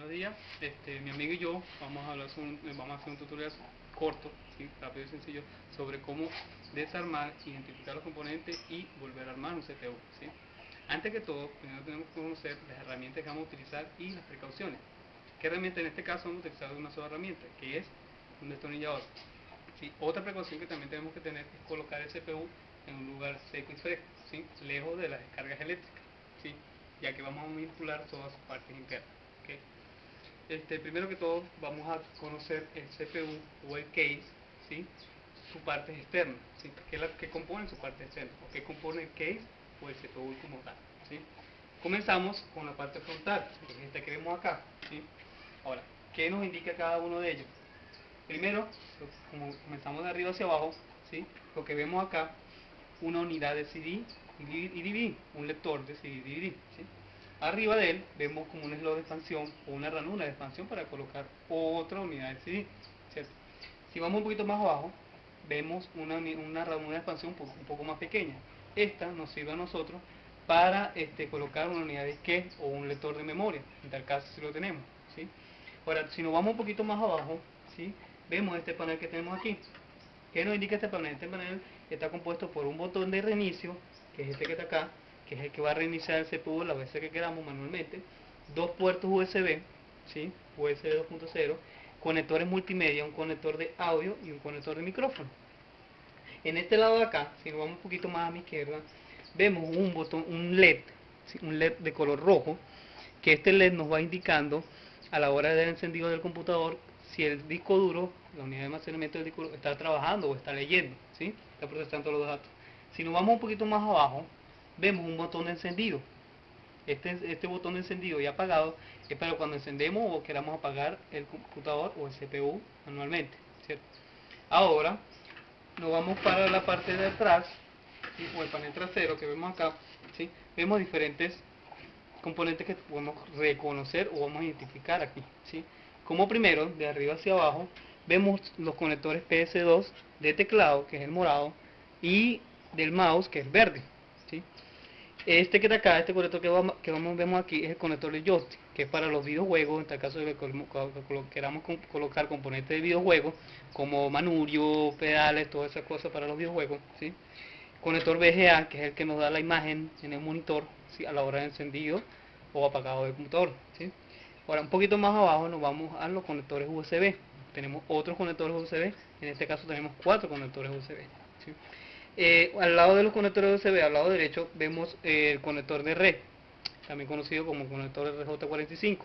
Buenos días, mi amigo y yo vamos a hacer un tutorial corto, ¿sí? Rápido y sencillo, sobre cómo desarmar, identificar los componentes y volver a armar un CPU, ¿sí? Antes que todo, primero tenemos que conocer las herramientas que vamos a utilizar y las precauciones. ¿Qué herramienta? En este caso vamos a utilizar una sola herramienta, que es un destornillador, ¿sí? Otra precaución que también tenemos que tener es colocar el CPU en un lugar seco y fresco, ¿sí? Lejos de las descargas eléctricas, ¿sí? Ya que vamos a manipular todas sus partes internas, ¿okay? Primero que todo vamos a conocer el CPU o el case, ¿sí? Su parte externa, ¿sí? ¿Qué compone su parte externa? ¿O qué compone el case o el CPU como tal? ¿Sí? Comenzamos con la parte frontal, que es esta que vemos acá, ¿sí? Ahora, ¿qué nos indica cada uno de ellos? Primero, como comenzamos de arriba hacia abajo, ¿sí? Lo que vemos acá, una unidad de CD y DVD, un lector de CD y DVD, ¿sí? Arriba de él vemos como un slot de expansión o una ranura de expansión para colocar otra unidad de CD, ¿cierto? Si vamos un poquito más abajo, vemos una ranura de expansión un poco más pequeña. Esta nos sirve a nosotros para colocar una unidad de disquete o un lector de memoria, en tal caso si lo tenemos, ¿sí? Ahora, si nos vamos un poquito más abajo, ¿sí? Vemos este panel que tenemos aquí. ¿Qué nos indica este panel? Este panel está compuesto por un botón de reinicio, que es este que está acá, que es el que va a reiniciar el CPU las veces que queramos manualmente, dos puertos USB, ¿sí? USB 2.0, conectores multimedia, un conector de audio y un conector de micrófono. En este lado de acá, si nos vamos un poquito más a mi izquierda, vemos un botón, un LED, ¿sí? Un LED de color rojo, que este LED nos va indicando a la hora del encendido del computador si el disco duro, la unidad de almacenamiento del disco duro, está trabajando o está leyendo, ¿sí? Está procesando los datos. Si nos vamos un poquito más abajo, vemos un botón de encendido. Este botón de encendido y apagado es para cuando encendemos o queramos apagar el computador o el CPU manualmente, ¿cierto? Ahora nos vamos para la parte de atrás, ¿sí? O el panel trasero que vemos acá, ¿sí? Vemos diferentes componentes que podemos reconocer o vamos a identificar aquí, ¿sí? Como primero, de arriba hacia abajo, vemos los conectores PS2 de teclado, que es el morado, y del mouse, que es el verde, ¿sí? Este que está acá, este conector vemos aquí, es el conector de joystick, que es para los videojuegos, en tal caso de que queramos colocar componentes de videojuegos, como manurio, pedales, todas esas cosas para los videojuegos, ¿sí? Conector VGA, que es el que nos da la imagen en el monitor, ¿sí? A la hora de encendido o apagado del computador, ¿sí? Ahora, un poquito más abajo nos vamos a los conectores USB. Tenemos otros conectores USB, en este caso tenemos 4 conectores USB, ¿sí? Al lado de los conectores USB, al lado derecho, vemos el conector de red, también conocido como conector RJ45.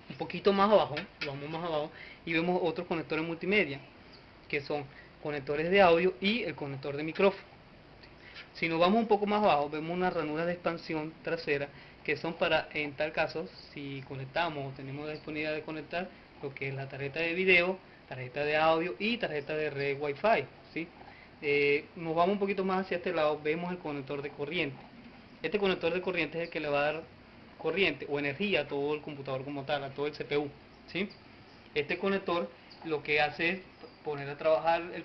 Un poquito más abajo, vamos más abajo, y vemos otros conectores multimedia, que son conectores de audio y el conector de micrófono. Si nos vamos un poco más abajo, vemos unas ranuras de expansión trasera que son para, en tal caso, si conectamos o tenemos la disponibilidad de conectar lo que es la tarjeta de video, tarjeta de audio y tarjeta de red Wi-Fi, ¿sí? Nos vamos un poquito más hacia este lado, vemos el conector de corriente. Este conector de corriente es el que le va a dar corriente o energía a todo el computador como tal, a todo el CPU, ¿sí? Este conector lo que hace es poner a trabajar la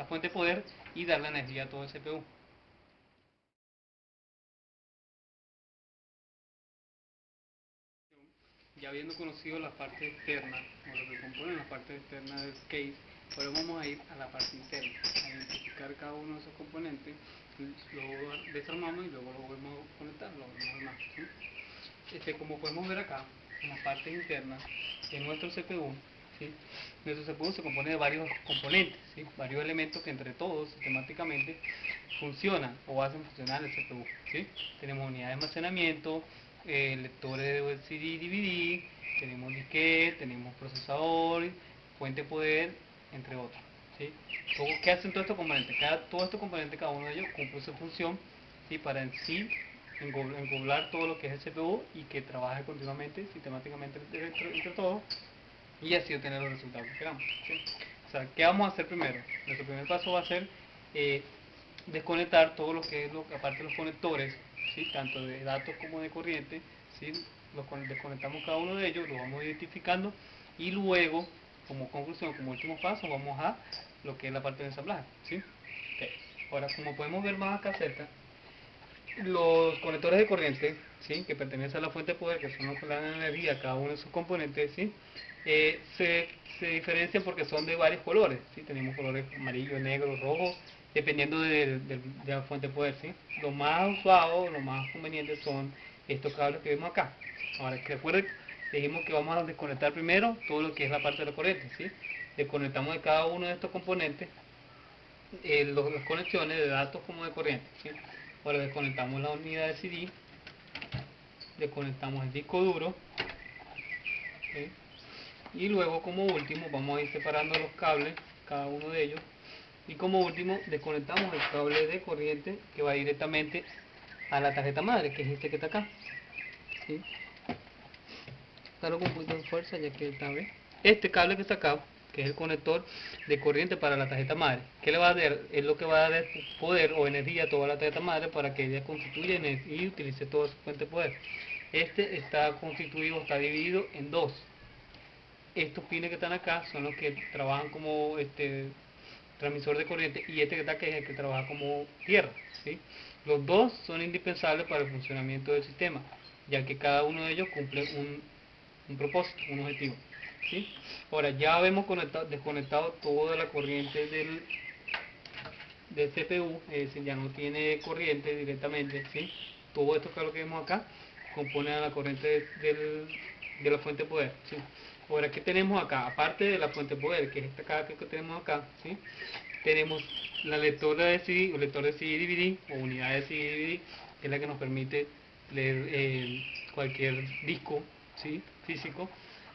fuente de poder y darle energía a todo el CPU. Ya habiendo conocido la parte externa, o lo que compone la parte externa del case, ahora vamos a ir a la parte interna, a identificar cada uno de esos componentes, luego desarmamos y luego lo volvemos a conectar, lo volvemos a armar, ¿sí? Como podemos ver acá, en la parte interna de nuestro CPU, ¿sí? Nuestro CPU se compone de varios componentes, ¿sí? Varios elementos que entre todos sistemáticamente funcionan o hacen funcionar el CPU, ¿sí? Tenemos unidad de almacenamiento, lectores de CD y DVD, tenemos disquete, tenemos procesador, fuente de poder, entre otros, ¿sí? ¿Qué hacen todos estos componentes? Todos estos componentes, cada uno de ellos cumple su función, ¿sí? Para en sí engoblar todo lo que es el CPU y que trabaje continuamente, sistemáticamente entre todos y así obtener los resultados que queramos, ¿sí? O sea, ¿qué vamos a hacer primero? Nuestro primer paso va a ser desconectar todo lo que es aparte de los conectores, ¿sí? Tanto de datos como de corriente, ¿sí? Desconectamos cada uno de ellos, lo vamos identificando y luego, como conclusión, como último paso, vamos a lo que es la parte de ensamblaje, ¿sí? Okay. Ahora, como podemos ver más acá cerca, los conectores de corriente, ¿sí? Que pertenecen a la fuente de poder, que son los que le dan energía a cada uno de sus componentes, ¿sí? Se diferencian porque son de varios colores, ¿sí? Tenemos colores amarillo, negro, rojo, dependiendo de la fuente de poder, ¿sí? Lo más usuado, lo más conveniente son estos cables que vemos acá. Ahora, que recuerden, dijimos que vamos a desconectar primero todo lo que es la parte de la corriente, ¿sí? Desconectamos de cada uno de estos componentes las conexiones de datos como de corriente, ¿sí? Ahora desconectamos la unidad de CD, desconectamos el disco duro, ¿sí? Y luego como último vamos a ir separando los cables, cada uno de ellos, y como último desconectamos el cable de corriente que va directamente a la tarjeta madre, que es este que está acá, ¿sí? Claro, con un poquito de fuerza ya que está bien. Este cable que está acá, que es el conector de corriente para la tarjeta madre, ¿qué le va a dar? Es lo que va a dar poder o energía a toda la tarjeta madre para que ella constituya y utilice toda su fuente de poder. Este está constituido, está dividido en dos. Estos pines que están acá son los que trabajan como transmisor de corriente, y este que está aquí es el que trabaja como tierra, ¿sí? Los dos son indispensables para el funcionamiento del sistema, ya que cada uno de ellos cumple un propósito, un objetivo, ¿sí? Ahora ya hemos desconectado toda la corriente del CPU, es decir, ya no tiene corriente directamente, ¿sí? Todo esto que es lo que vemos acá compone a la corriente de la fuente de poder, ¿sí? Ahora, ¿qué tenemos acá? Aparte de la fuente de poder, que es esta acá que tenemos acá, ¿sí? Tenemos la lectora de CD, o lector de CD-DVD, o unidad de CD-DVD, que es la que nos permite leer cualquier disco, ¿sí? Físico,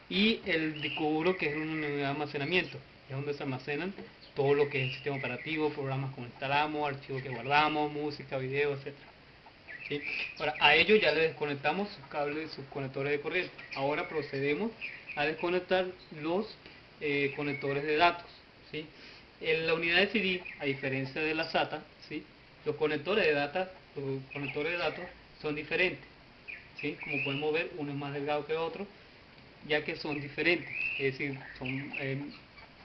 y el disco duro, que es una unidad de almacenamiento, es donde se almacenan todo lo que es el sistema operativo, programas que instalamos, archivos que guardamos, música, video, etc. ¿Sí? Ahora, a ellos ya le desconectamos sus cables, sus conectores de corriente. Ahora procedemos a desconectar los conectores de datos, ¿sí? En la unidad de CD, a diferencia de la SATA, ¿sí? Los conectores de datos son diferentes, ¿sí? Como podemos ver, uno es más delgado que otro, ya que son diferentes, es decir,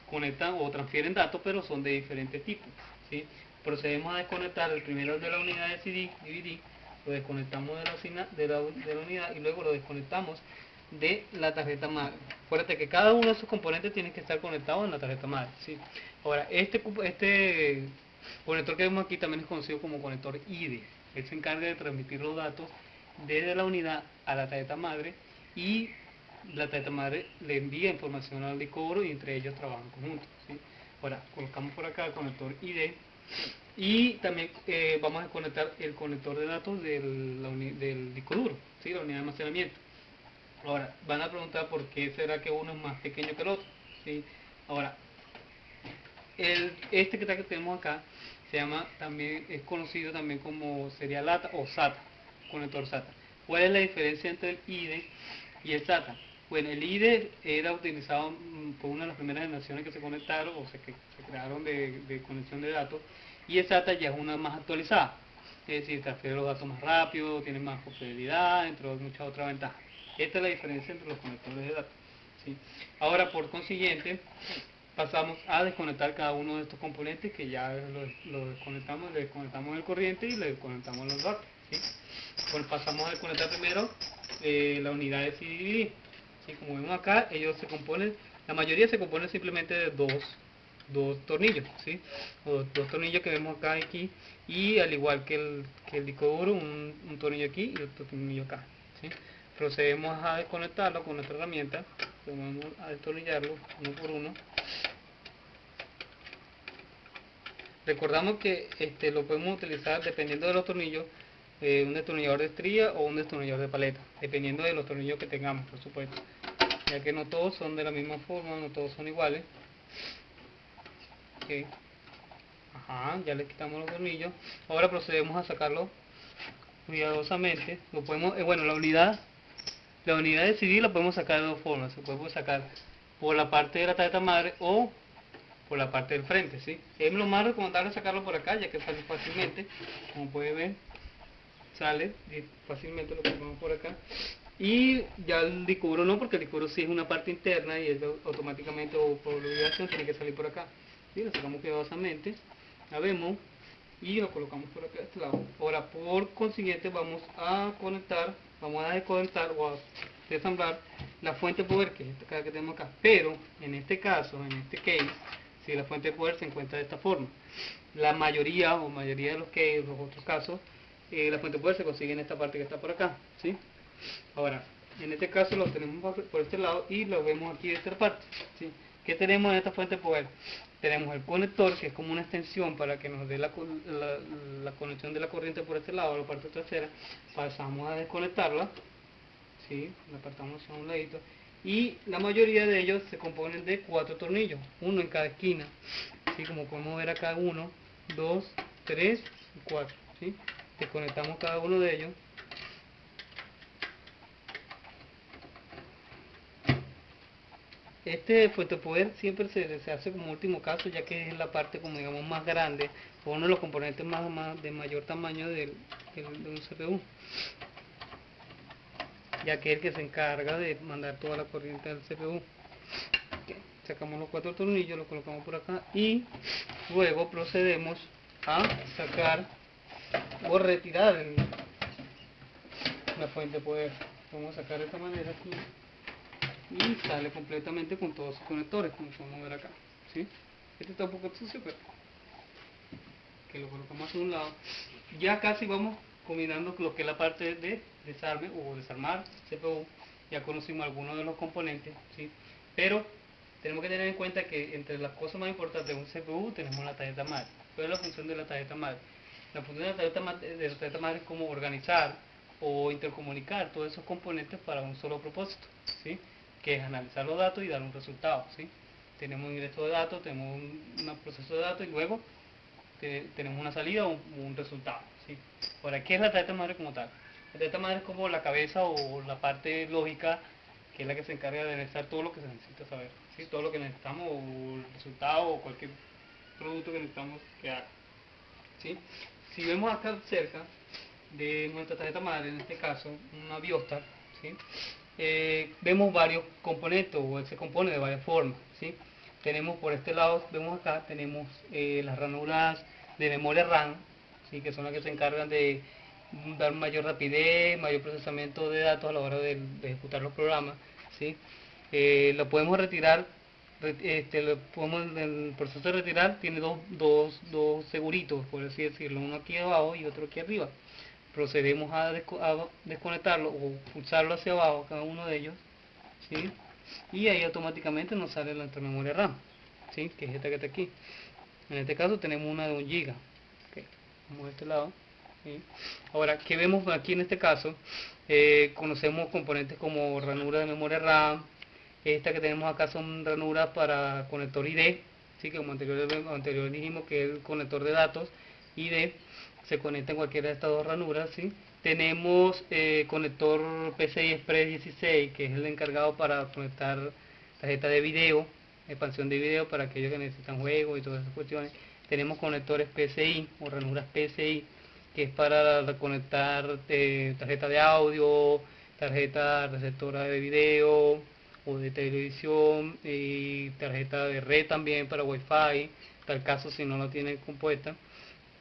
conectan o transfieren datos, pero son de diferentes tipos, ¿sí? Procedemos a desconectar el primero de la unidad de CD, DVD, lo desconectamos de la unidad y luego lo desconectamos de la tarjeta madre. Acuérdate que cada uno de sus componentes tiene que estar conectado en la tarjeta madre, ¿sí? Ahora, este conector que vemos aquí también es conocido como conector IDE. Él se encarga de transmitir los datos desde la unidad a la tarjeta madre, y la tarjeta madre le envía información al disco duro y entre ellos trabajan conjuntos, ¿sí? Ahora, colocamos por acá el conector ID y también vamos a conectar el conector de datos del disco duro, ¿sí? La unidad de almacenamiento. Ahora, van a preguntar por qué será que uno es más pequeño que el otro, ¿sí? Ahora, este que tenemos acá es conocido también como serial LATA o SATA, conector SATA. ¿Cuál es la diferencia entre el IDE y el SATA? Bueno, el IDE era utilizado por una de las primeras generaciones que se conectaron o que se crearon de conexión de datos, y el SATA ya es una más actualizada, es decir, transfiere los datos más rápido, tiene más fidelidad, entre muchas otras ventajas. Esta es la diferencia entre los conectores de datos, ¿sí? Ahora, por consiguiente, pasamos a desconectar cada uno de estos componentes que ya lo desconectamos, le desconectamos el corriente y le desconectamos los datos, ¿sí? Pues pasamos a desconectar primero la unidad de CD-DVD, ¿sí? Como vemos acá, ellos se componen, la mayoría se compone simplemente de dos tornillos, ¿sí? O dos tornillos que vemos acá y aquí, y al igual que el disco duro, un tornillo aquí y otro tornillo acá, ¿sí? Procedemos a desconectarlo con nuestra herramienta, vamos a destornillarlo uno por uno. Recordamos que lo podemos utilizar dependiendo de los tornillos, un destornillador de estría o un destornillador de paleta, dependiendo de los tornillos que tengamos, por supuesto, ya que no todos son de la misma forma, no todos son iguales. Okay. Ajá, ya le quitamos los tornillos. Ahora procedemos a sacarlo cuidadosamente. Lo podemos, bueno, la unidad de CD la podemos sacar de dos formas. Se puede sacar por la parte de la tarjeta madre o por la parte del frente, ¿sí? Es lo más recomendable sacarlo por acá, ya que sale fácilmente, como puede ver, sale fácilmente, lo ponemos por acá. Y ya el disco duro no, porque el disco duro sí es una parte interna y eso automáticamente o por obligación tiene que salir por acá, ¿sí? Lo sacamos cuidadosamente, la vemos, y lo colocamos por acá de este lado. Ahora, por consiguiente, vamos a desconectar o a desamblar la fuente de poder, que es esta que tenemos acá. Pero en este caso, en este case, si la fuente de poder se encuentra de esta forma, la mayoría de los cases, los otros casos, la fuente de poder se consigue en esta parte que está por acá, ¿sí? Ahora, en este caso lo tenemos por este lado y lo vemos aquí de esta parte, ¿sí? ¿Qué tenemos en esta fuente de poder? Tenemos el conector, que es como una extensión para que nos dé la conexión de la corriente por este lado, la parte trasera. Pasamos a desconectarla, ¿sí? La apartamos a un ladito. Y la mayoría de ellos se componen de 4 tornillos, uno en cada esquina, ¿sí? Como podemos ver acá, 1, 2, 3 y 4, ¿sí? Desconectamos cada uno de ellos. Este fuente de poder siempre se hace como último caso, ya que es la parte, como digamos, más grande, o uno de los componentes de mayor tamaño de un CPU, ya que es el que se encarga de mandar toda la corriente al CPU. Okay. Sacamos los 4 tornillos, los colocamos por acá y luego procedemos a sacar o retirar la fuente de poder. Vamos a sacar de esta manera aquí y sale completamente con todos sus conectores, como podemos ver acá, ¿sí? Este está un poco sucio, pero que lo colocamos a un lado. Ya casi vamos combinando lo que es la parte de desarme o desarmar CPU. Ya conocimos algunos de los componentes, ¿sí? Pero tenemos que tener en cuenta que entre las cosas más importantes de un CPU tenemos la tarjeta madre. ¿Cuál es la función de la tarjeta madre? La función de la tarjeta madre es como organizar o intercomunicar todos esos componentes para un solo propósito, ¿sí? Que es analizar los datos y dar un resultado, ¿sí? Tenemos un ingreso de datos, tenemos un proceso de datos y luego tenemos una salida o un resultado, ¿sí? Ahora, ¿qué es la tarjeta madre como tal? La tarjeta madre es como la cabeza o la parte lógica, que es la que se encarga de analizar todo lo que se necesita saber, ¿sí? Todo lo que necesitamos, o el resultado, o cualquier producto que necesitamos que haga, ¿sí? Si vemos acá cerca de nuestra tarjeta madre, en este caso una Biostar, ¿sí? Vemos varios componentes, o se compone de varias formas, ¿sí? Tenemos por este lado, vemos acá, tenemos las ranuras de memoria RAM, ¿sí? Que son las que se encargan de dar mayor rapidez, mayor procesamiento de datos a la hora de ejecutar los programas, ¿sí? Lo podemos retirar, el proceso de retirar tiene dos seguritos, por así decirlo, uno aquí abajo y otro aquí arriba. Procedemos a desconectarlo o pulsarlo hacia abajo, cada uno de ellos, ¿sí? Y ahí automáticamente nos sale la memoria RAM, ¿sí? Que es esta que está aquí. En este caso tenemos una de 1 GB. Okay. Vamos a este lado, ¿sí? Ahora, ¿qué vemos aquí en este caso? Conocemos componentes como ranura de memoria RAM. Esta que tenemos acá son ranuras para conector ID, ¿sí? Que como anterior dijimos que es el conector de datos ID, se conecta en cualquiera de estas dos ranuras, ¿sí? Tenemos conector PCI Express 16, que es el encargado para conectar tarjeta de video, expansión de video para aquellos que necesitan juegos y todas esas cuestiones. Tenemos conectores PCI o ranuras PCI, que es para conectar tarjeta de audio, tarjeta receptora de video o de televisión, y tarjeta de red también para Wi-Fi, tal caso si no lo tienen compuesta.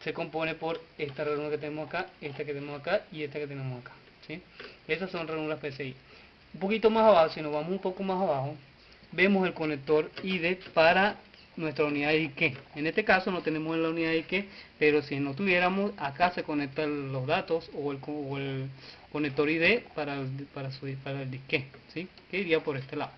Se compone por esta ranura que tenemos acá, esta que tenemos acá y esta que tenemos acá, ¿sí? Esas son ranuras PCI. Un poquito más abajo, si nos vamos un poco más abajo, vemos el conector IDE para nuestra unidad de disque. En este caso no tenemos la unidad de disque, pero si no tuviéramos, acá se conectan los datos o el conector ID para el disque, ¿sí? Que iría por este lado.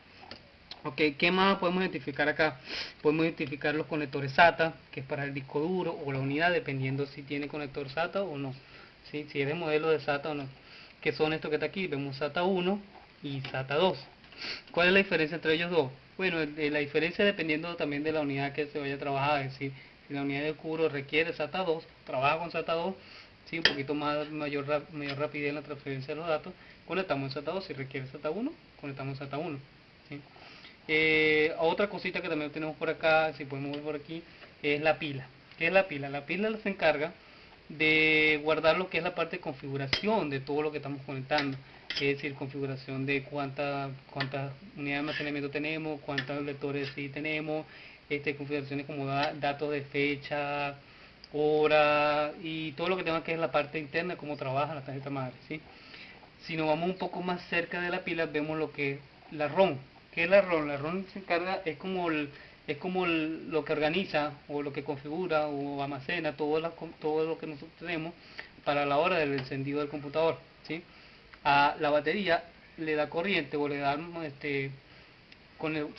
Ok, ¿qué más podemos identificar acá? Podemos identificar los conectores SATA, que es para el disco duro o la unidad, dependiendo si tiene conector SATA o no, ¿sí? Si es de modelo de SATA o no. ¿Qué son estos que está aquí? Vemos SATA 1 y SATA 2. ¿Cuál es la diferencia entre ellos dos? Bueno, la diferencia dependiendo también de la unidad que se vaya a trabajar, es decir, si la unidad de cubro requiere SATA 2, trabaja con SATA 2, ¿sí? Un poquito mayor rapidez en la transferencia de los datos, conectamos en SATA 2, si requiere SATA 1, conectamos en SATA 1, ¿sí? Otra cosita que también tenemos por acá, si podemos ver por aquí, es la pila. ¿Qué es la pila? La pila se encarga de guardar lo que es la parte de configuración de todo lo que estamos conectando, es decir, configuración de cuántas unidades de almacenamiento tenemos, cuántos lectores sí tenemos, configuraciones como datos de fecha, hora y todo lo que tenga que ver la parte interna, cómo trabaja la tarjeta madre, ¿sí? Si nos vamos un poco más cerca de la pila, vemos lo que es la ROM. ¿Qué es la ROM? La ROM se encarga, lo que organiza o lo que configura o almacena todo lo que nosotros tenemos para la hora del encendido del computador, ¿sí? A la batería le da corriente o le da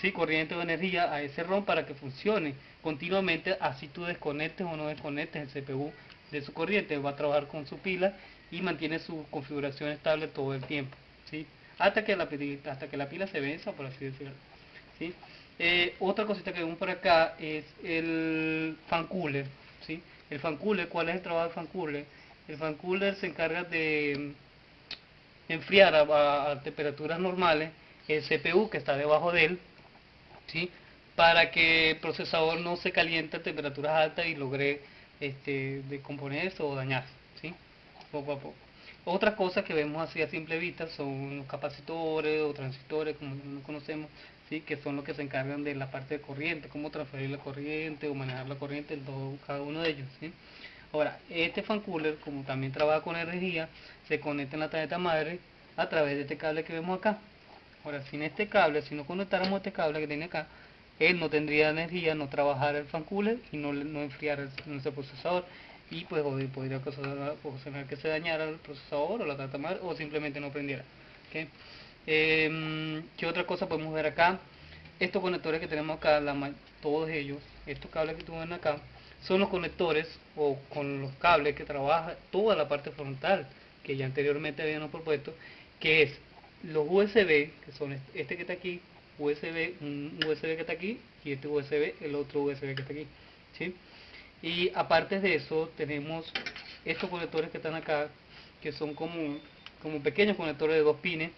sí, corriente o energía a ese ROM para que funcione continuamente, así tú desconectes o no desconectes el CPU de su corriente, va a trabajar con su pila y mantiene su configuración estable todo el tiempo, ¿sí? Hasta que la pila se venza, por así decirlo, ¿sí? Otra cosita que vemos por acá es el fan cooler, ¿sí? El fan cooler, ¿cuál es el trabajo del fan cooler? El fan cooler se encarga de enfriar a temperaturas normales el CPU que está debajo de él, ¿sí? Para que el procesador no se caliente a temperaturas altas y logre descomponerse o dañarse, ¿sí? Poco a poco. Otras cosas que vemos así a simple vista son los capacitores o transistores, como no conocemos, ¿sí? Que son los que se encargan de la parte de corriente, cómo transferir la corriente o manejar la corriente en cada uno de ellos, ¿sí? Ahora, este fan cooler, como también trabaja con energía, se conecta en la tarjeta madre a través de este cable que vemos acá. Ahora, sin este cable, si no conectáramos este cable que tiene acá, él no tendría energía, no trabajara el fan cooler y no enfriara nuestro procesador. Y pues podría ocasionar que se dañara el procesador o la tarjeta madre o simplemente no prendiera. ¿Okay? ¿Qué otra cosa podemos ver acá? Estos conectores que tenemos acá, todos ellos, estos cables que tú ven acá, son los conectores o con los cables que trabaja toda la parte frontal que ya anteriormente habíamos propuesto, que es los USB, que son este que está aquí, un USB que está aquí y este USB, el otro USB que está aquí, ¿sí? Y aparte de eso tenemos estos conectores que están acá, que son como pequeños conectores de 2 pines,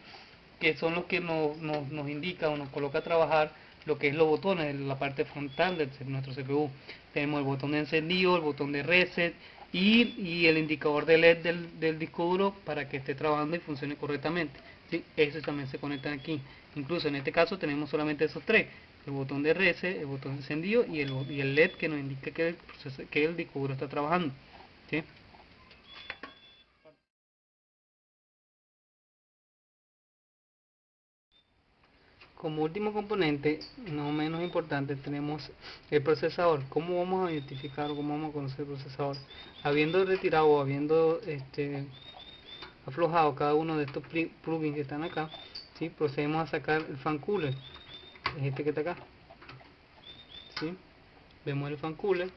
que son los que nos indica o nos coloca a trabajar lo que es los botones en la parte frontal de nuestro CPU. Tenemos el botón de encendido, el botón de reset y el indicador de LED del disco duro para que esté trabajando y funcione correctamente, ¿sí? Esos también se conectan aquí. Incluso en este caso tenemos solamente esos tres: el botón de reset, el botón de encendido y el LED que nos indica que el disco duro está trabajando, ¿sí? Como último componente, no menos importante, tenemos el procesador. ¿Cómo vamos a identificar, cómo vamos a conocer el procesador? Habiendo retirado o habiendo aflojado cada uno de estos plugins que están acá, ¿sí? Procedemos a sacar el fan cooler, es este que está acá, ¿sí? Vemos el fan cooler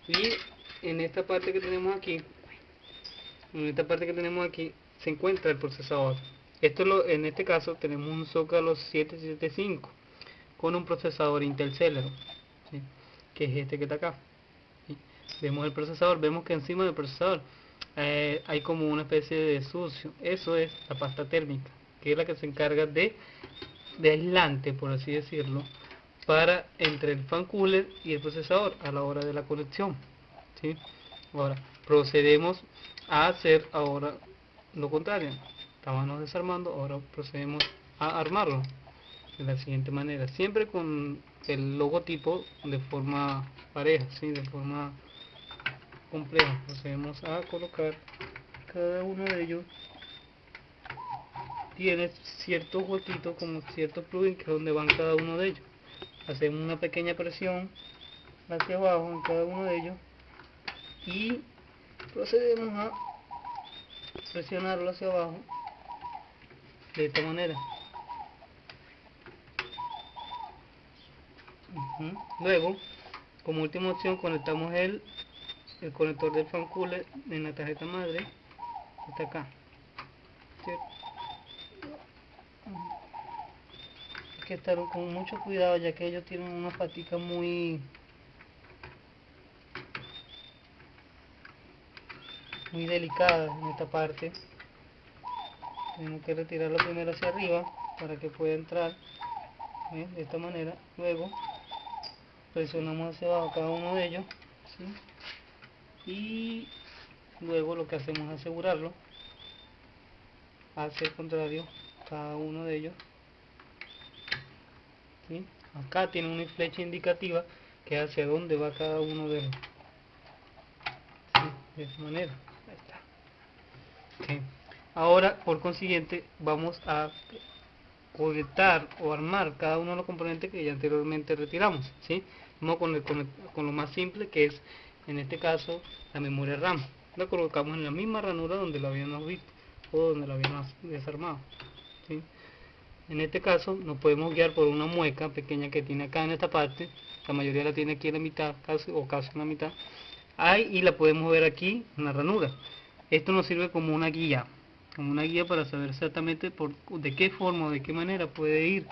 y en esta parte que tenemos aquí, se encuentra el procesador. En este caso tenemos un Zocalo 775 con un procesador Intel Celeron, ¿sí? Que es este que está acá, ¿sí? Vemos el procesador, vemos que encima del procesador hay como una especie de sucio. Eso es la pasta térmica, que es la que se encarga de aislante, por así decirlo, para entre el fan cooler y el procesador a la hora de la conexión, ¿sí? Ahora procedemos a hacer ahora lo contrario. Estábamos desarmando, ahora procedemos a armarlo de la siguiente manera, siempre con el logotipo de forma pareja, ¿sí? De forma compleja. Procedemos a colocar cada uno de ellos. Tiene ciertos huequitos como ciertos plugins, que es donde van cada uno de ellos. Hacemos una pequeña presión hacia abajo en cada uno de ellos y procedemos a presionarlo hacia abajo de esta manera. Luego, como última opción, conectamos el conector del fan cooler en la tarjeta madre, está acá, ¿cierto? Hay que estar con mucho cuidado, ya que ellos tienen una patica muy delicada en esta parte. Tenemos que retirarlo primero hacia arriba para que pueda entrar, ¿eh? De esta manera. Luego presionamos hacia abajo cada uno de ellos, ¿sí? Y luego lo que hacemos es asegurarlo hacia el contrario cada uno de ellos, ¿sí? Acá tiene una flecha indicativa que hacia dónde va cada uno de ellos. de esa manera. Ahí está. Ok. Ahora, por consiguiente, vamos a conectar o armar cada uno de los componentes que ya anteriormente retiramos, ¿sí? Vamos con lo más simple, que es, en este caso, la memoria RAM. La colocamos en la misma ranura donde la habíamos visto o donde la habíamos desarmado, ¿sí? En este caso nos podemos guiar por una mueca pequeña que tiene acá en esta parte. La mayoría la tiene aquí en la mitad, casi en la mitad. Ahí, y la podemos ver aquí en la ranura. Esto nos sirve como una guía para saber exactamente de qué forma o de qué manera puede ir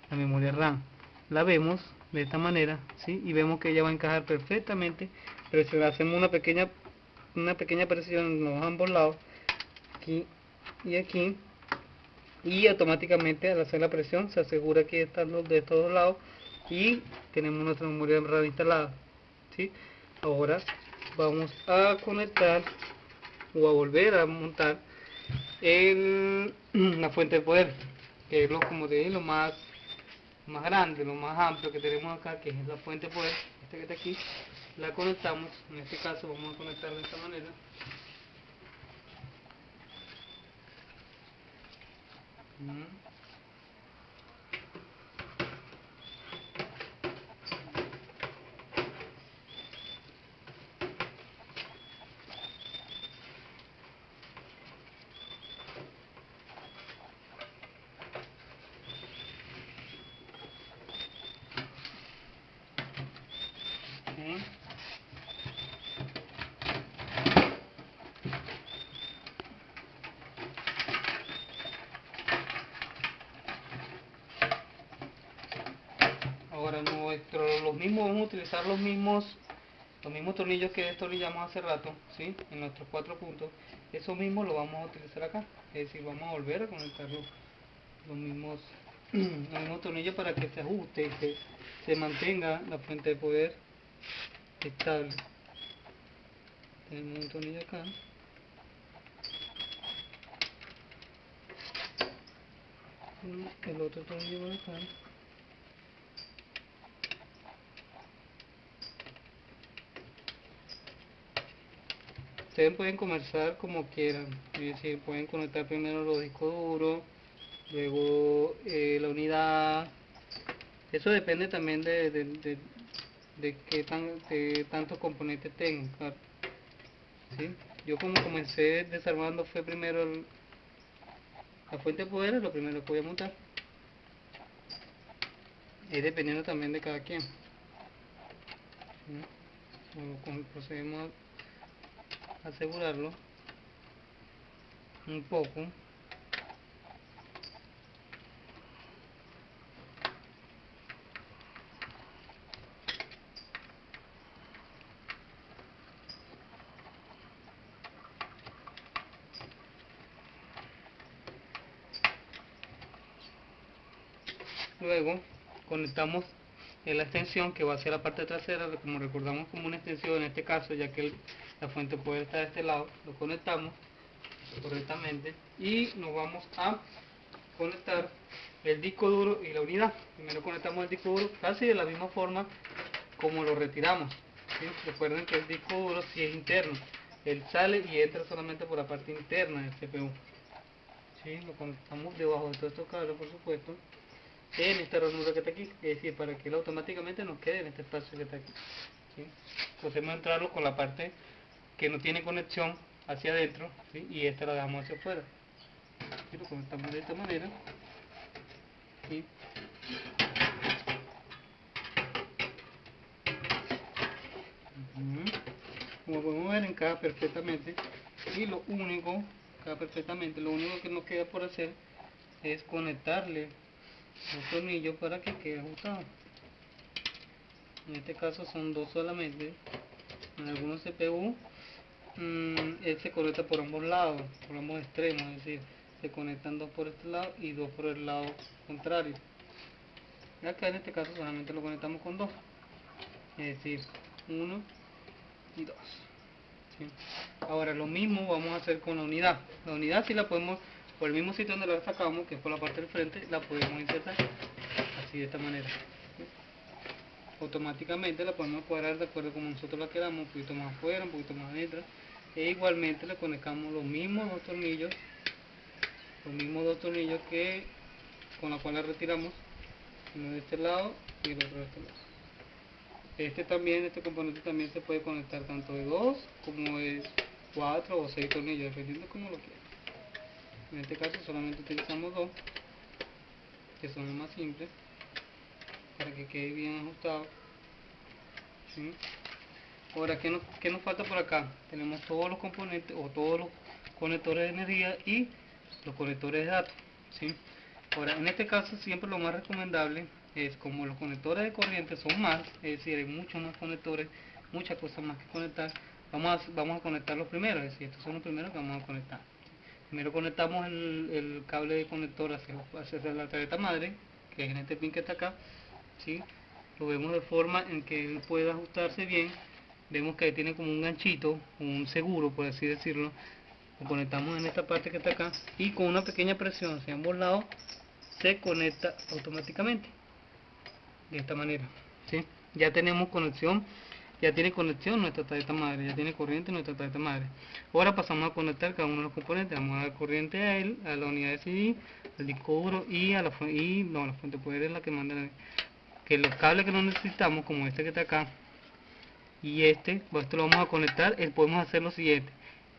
la memoria RAM. La vemos de esta manera, ¿sí? Y vemos que ella va a encajar perfectamente, pero si le hacemos una pequeña presión en los ambos lados, aquí y aquí, y automáticamente al hacer la presión se asegura que están los de estos dos lados y tenemos nuestra memoria RAM instalada, ¿sí? Ahora vamos a conectar o a volver a montar la fuente de poder, que es como te dije, más grande, lo más amplio que tenemos acá, que es la fuente de poder. Esta que está aquí la conectamos. En este caso vamos a conectar de esta manera. Ahora los mismos, vamos a utilizar los mismos tornillos que destornillamos hace rato, ¿sí? En nuestros 4 puntos. Esos mismos los vamos a utilizar acá. Es decir, vamos a volver a conectar los mismos, los mismos tornillos para que se ajuste y se mantenga la fuente de poder estable. Tenemos un tornillo acá. El otro tornillo por acá. Ustedes pueden comenzar como quieran, es decir, pueden conectar primero los discos duros, luego la unidad. Eso depende también de qué tantos componentes tengan, claro, ¿sí? Yo como comencé desarmando fue primero la fuente de poder, lo primero que voy a montar. Es dependiendo también de cada quien, ¿sí? Bueno, procedemos a asegurarlo un poco. Luego conectamos la extensión que va hacia la parte trasera, como recordamos como una extensión en este caso, ya que la fuente puede estar de este lado. Lo conectamos correctamente y nos vamos a conectar el disco duro y la unidad. Primero conectamos el disco duro casi de la misma forma como lo retiramos, ¿sí? Recuerden que el disco duro si es interno, él sale y entra solamente por la parte interna del CPU, ¿sí? Lo conectamos debajo de todos estos cables, por supuesto, en esta ranura que está aquí, es decir, para que él automáticamente nos quede en este espacio que está aquí, ¿sí? Podemos entrarlo con la parte que no tiene conexión hacia adentro, ¿sí? Y esta la dejamos hacia afuera, ¿sí? Lo conectamos de esta manera, ¿sí? Como podemos ver, encaja perfectamente, y lo único que nos queda por hacer es conectarle los tornillos para que quede ajustado. En este caso son dos solamente. En algunos CPU él se conecta por ambos lados, por ambos extremos, es decir, se conectan dos por este lado y dos por el lado contrario. Y acá en este caso solamente lo conectamos con dos, es decir, uno y dos, ¿sí? Ahora lo mismo vamos a hacer con la unidad. La unidad si la podemos, por el mismo sitio donde la sacamos, que es por la parte del frente, la podemos insertar así de esta manera, ¿sí? Automáticamente la podemos cuadrar de acuerdo como nosotros la queramos, un poquito más afuera, un poquito más adentro, E igualmente le conectamos los mismos dos tornillos que con la cual la retiramos, uno de este lado y el otro de este lado. Este componente también se puede conectar tanto de 2 como de 4 o 6 tornillos, dependiendo como lo quieras. En este caso solamente utilizamos 2, que son los más simples, para que quede bien ajustado. ¿Sí? Ahora, ¿qué nos falta por acá? Tenemos todos los componentes o todos los conectores de energía y los conectores de datos. ¿Sí? Ahora, en este caso siempre lo más recomendable es, como los conectores de corriente son más, es decir, hay muchos más conectores, muchas cosas más que conectar, vamos a conectar los primeros, es decir, estos son los primeros que vamos a conectar. Primero conectamos el cable de conector hacia la tarjeta madre, que es en este pin que está acá. ¿Sí? Lo vemos de forma en que él pueda ajustarse bien. Vemos que ahí tiene como un ganchito, un seguro por así decirlo. Lo conectamos en esta parte que está acá y con una pequeña presión hacia ambos lados se conecta automáticamente de esta manera. ¿Sí? Ya tenemos conexión, ya tiene conexión nuestra tarjeta madre, ya tiene corriente nuestra tarjeta madre. Ahora pasamos a conectar cada uno de los componentes. Vamos a dar corriente a él, a la unidad de CD, al disco duro y a la fuente, la fuente de poder es la que manda que los cables que no necesitamos, como este que está acá y pues esto lo vamos a conectar. Podemos hacer lo siguiente: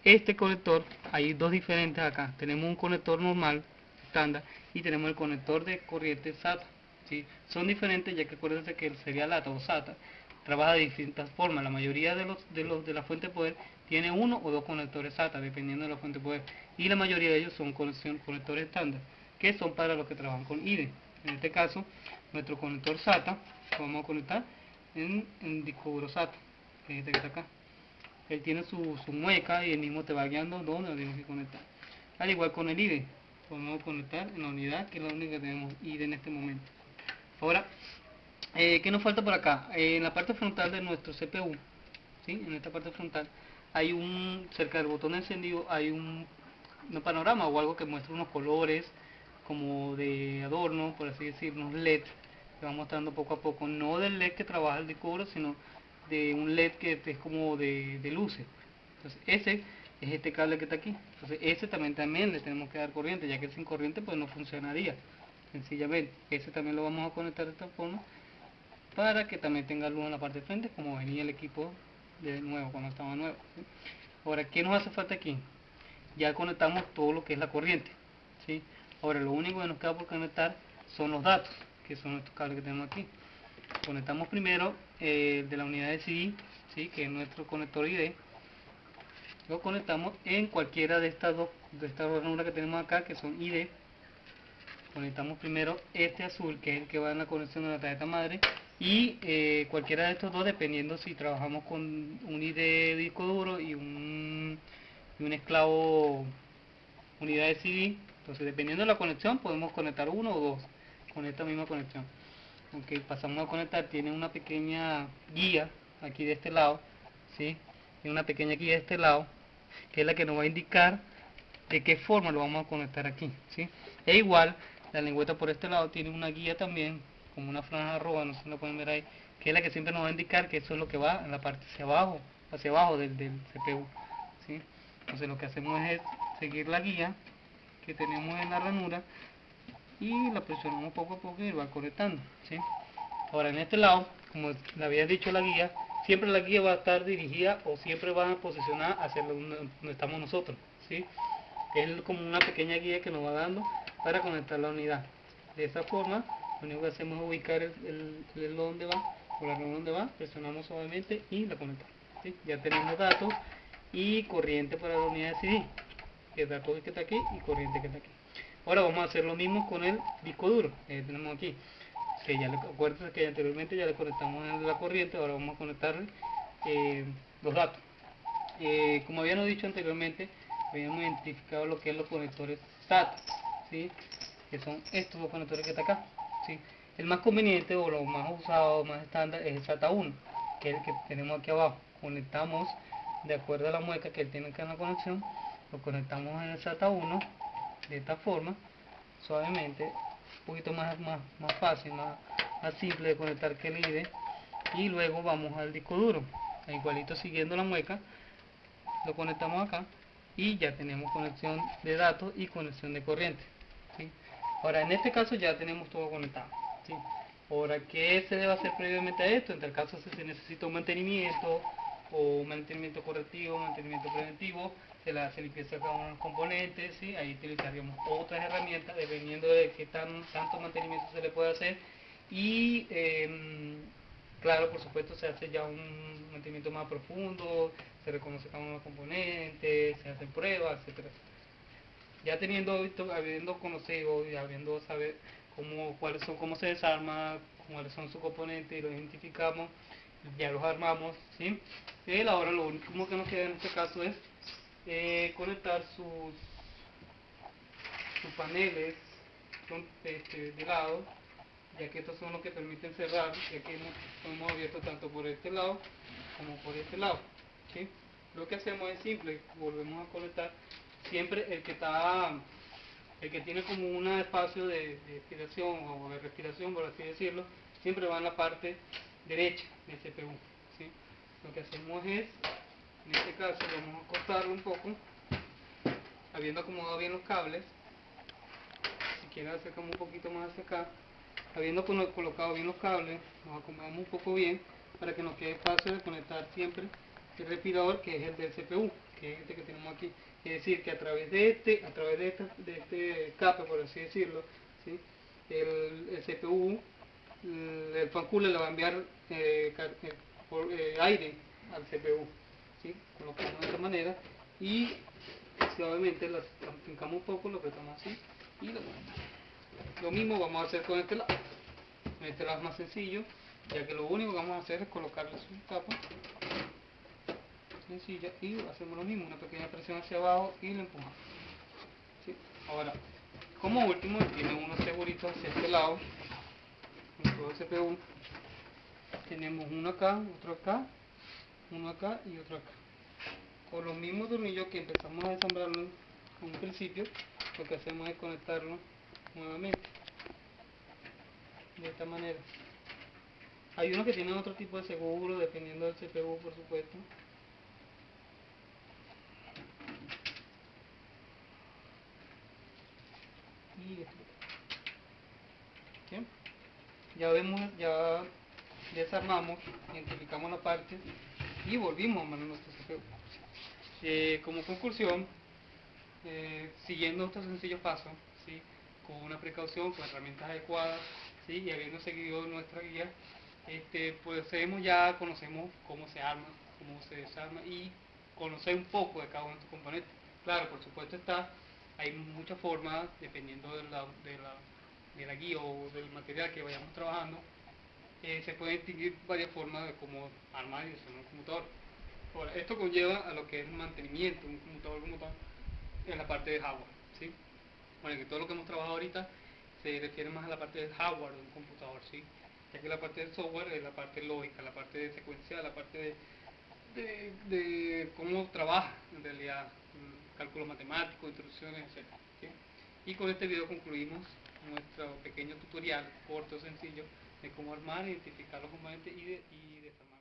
este conector, hay dos diferentes acá, tenemos un conector normal estándar y tenemos el conector de corriente SATA. ¿Sí? Son diferentes, ya que acuérdense que el serial ATA o SATA trabaja de distintas formas. La mayoría de la fuente de poder tiene uno o dos conectores SATA, dependiendo de la fuente de poder, y la mayoría de ellos son conectores estándar, que son para los que trabajan con IDE. En este caso, nuestro conector SATA lo vamos a conectar en disco duro SATA, que es este que está acá. Él tiene su mueca y el mismo te va guiando donde lo tienes que conectar. Al igual con el IDE, lo vamos a conectar en la unidad, que es la única que tenemos IDE en este momento. Ahora, ¿qué nos falta por acá? En la parte frontal de nuestro CPU, ¿sí? En esta parte frontal hay cerca del botón de encendido hay un panorama o algo que muestra unos colores como de adorno, por así decirlo, unos LED que va mostrando poco a poco, no del LED que trabaja el disco duro, sino de un LED que es como de luces. Entonces ese es este cable que está aquí. Entonces ese también le tenemos que dar corriente, ya que sin corriente pues no funcionaría. Sencillamente, ese también lo vamos a conectar de esta forma para que también tenga luz en la parte de frente, como venía el equipo de nuevo, cuando estaba nuevo. ¿Sí? Ahora, ¿qué nos hace falta aquí? Ya conectamos todo lo que es la corriente. ¿Sí? Ahora, lo único que nos queda por conectar son los datos, que son estos cables que tenemos aquí. Conectamos primero de la unidad de CD, ¿sí? Que es nuestro conector ID. Lo conectamos en cualquiera de estas dos ranuras que tenemos acá, que son ID. Conectamos primero este azul, que es el que va en la conexión de la tarjeta madre, y cualquiera de estos dos, dependiendo si trabajamos con un ID de disco duro y un esclavo unidad de CD. Entonces, dependiendo de la conexión, podemos conectar uno o dos con esta misma conexión. Aunque pasamos a conectar, tiene una pequeña guía aquí de este lado, ¿sí? Tiene una pequeña guía de este lado, que es la que nos va a indicar de qué forma lo vamos a conectar aquí, ¿sí? E igual, la lengüeta por este lado tiene una guía también, como una franja arroba, no sé si lo pueden ver ahí, que es la que siempre nos va a indicar que eso es lo que va en la parte hacia abajo del CPU, ¿sí? Entonces lo que hacemos es seguir la guía que tenemos en la ranura y la presionamos poco a poco y va conectando, ¿sí? Ahora en este lado, como le había dicho la guía, siempre la guía va a estar dirigida o siempre va a posicionar hacia donde estamos nosotros, ¿sí? Es como una pequeña guía que nos va dando para conectar la unidad. De esa forma, lo único que hacemos es ubicar el donde va, o la red donde va, presionamos suavemente y la conectamos, ¿sí? Ya tenemos datos y corriente para la unidad de CD, que es datos que está aquí y corriente que está aquí. Ahora vamos a hacer lo mismo con el disco duro que tenemos aquí, que ya acuérdense que anteriormente ya le conectamos la corriente. Ahora vamos a conectarle los datos. Como habíamos dicho anteriormente, habíamos identificado lo que es los conectores SATA, ¿sí? Que son estos dos conectores que están acá, ¿sí? El más conveniente o lo más usado, más estándar, es el SATA 1, que es el que tenemos aquí abajo. Conectamos de acuerdo a la mueca que él tiene acá en la conexión, lo conectamos en el SATA 1 de esta forma, suavemente, un poquito más fácil, más simple de conectar que el IDE. Y luego vamos al disco duro, igualito siguiendo la mueca, lo conectamos acá y ya tenemos conexión de datos y conexión de corriente, ¿sí? Ahora en este caso ya tenemos todo conectado, ¿sí? Ahora, ¿qué se debe hacer previamente a esto? En tal caso, si se necesita un mantenimiento o un mantenimiento correctivo, un mantenimiento preventivo, se le hace limpieza a cada uno de los componentes, ¿sí? Ahí utilizaríamos otras herramientas dependiendo de qué tanto mantenimiento se le puede hacer y claro, por supuesto, se hace ya un mantenimiento más profundo, se reconoce cada uno de los componentes, se hacen pruebas, etcétera. Ya teniendo esto, habiendo conocido y habiendo saber cuáles son, cómo se desarma, cuáles son sus componentes y los identificamos, ya los armamos, ¿sí? Ahora lo último que nos queda en este caso es conectar sus paneles de lado, ya que estos son los que permiten cerrar, ya que hemos abierto tanto por este lado como por este lado, ¿sí? Lo que hacemos es simple, volvemos a conectar siempre el que tiene como un espacio de expiración o de respiración, por así decirlo, siempre va en la parte derecha del CPU, ¿sí? Lo que hacemos es, en este caso vamos a cortarlo un poco, habiendo acomodado bien los cables. Si quieren acercamos un poquito más hacia acá, habiendo colocado bien los cables, nos acomodamos un poco bien para que nos quede fácil de conectar siempre el respirador, que es el del CPU, que es este que tenemos aquí. Es decir, que a través de este escape, por así decirlo, ¿sí? el CPU, el fan cooler le va a enviar aire al CPU, ¿sí? Colocamos de esta manera y suavemente lo afincamos un poco, lo apretamos así y lo ponemos. Lo mismo vamos a hacer con este lado. En este lado es más sencillo, ya que lo único que vamos a hacer es colocarle su tapa sencilla y hacemos lo mismo, una pequeña presión hacia abajo y lo empujamos, ¿sí? Ahora, como último, tiene unos seguritos hacia este lado, en todo el CPU. Tenemos uno acá, otro acá, uno acá y otro acá. Con los mismos tornillos que empezamos a ensamblarlo en un principio, lo que hacemos es conectarlo nuevamente, de esta manera. Hay unos que tienen otro tipo de seguro, dependiendo del CPU, por supuesto. Y esto. ¿Sí? Ya vemos, ya desarmamos, identificamos la parte y volvimos a armar nuestro CPU. Como conclusión, siguiendo estos sencillos pasos, ¿sí? Con una precaución, con herramientas adecuadas, ¿sí? Y habiendo seguido nuestra guía, pues conocemos cómo se arma, cómo se desarma y conocer un poco de cada uno de estos componentes. Claro, por supuesto hay muchas formas, dependiendo de la guía o del material que vayamos trabajando, se pueden distinguir varias formas de cómo armar y desarmar un computador. Ahora, esto conlleva a lo que es el mantenimiento de un computador como tal en la parte de hardware, ¿sí? Bueno, que todo lo que hemos trabajado ahorita se refiere más a la parte del hardware de un computador, ¿sí? Ya que la parte del software es la parte lógica, la parte de secuencial, la parte de cómo trabaja en realidad, cálculos matemáticos, introducciones, etc. ¿Sí? Y con este video concluimos nuestro pequeño tutorial corto, sencillo, de cómo armar, identificar los componentes y desarmar.